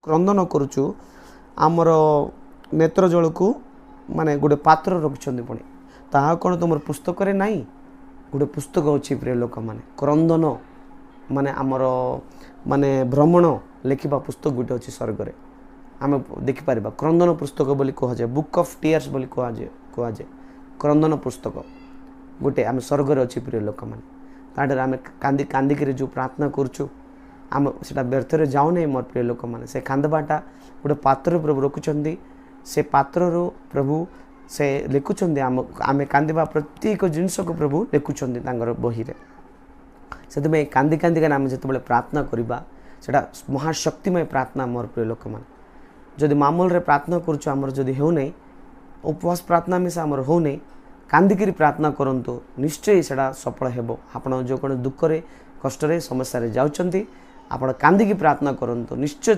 क्रंदन करुचु आमर नेत्र जल को माने गोटे पात्र रखिछन्ति पुणी ताहा कौन तुम पुस्तक रे नहीं गोटे पुस्तक अच्छी प्रिय लोक माने क्रंदन माने आमर माने भ्रमण लिखा पुस्तक गोटे अच्छी स्वर्ग रे आम देखिपर क्रंदन पुस्तक बोली कहुए बुक ऑफ टीयर्स बोली कहुए क्रंदन पुस्तक गोटे आम स्वर्ग रे अच्छी प्रिय लोक माने ताडर आम कांदी कांदिक जो प्रार्थना करुचु आम से व्यर्थ जाऊ नहीं मोर प्रिय लोक मैंने से कांदबाटा गोटे पात्र प्रभु रखुंट से पात्र प्रभु से लिखुंट आम कांदा प्रत्येक जिनस को प्रभु लिखुंट बही से कांदी कांदी आम जो प्रार्थना करवा से महाशक्तिमय प्रार्थना मोर प्रिय लोक मैंने जदि मामूल रे प्रार्थना करुचु आमर जदि हो नहीं उपवास प्रार्थना मिसा आमर हो नहीं कांदिकी प्रार्थना करंतु निश्चय से सफल हेबो आपण जो कौन दुख रे कष्ट रे समस्या रे जाउचंती आपण कांदिकी प्रार्थना करंतु निश्चय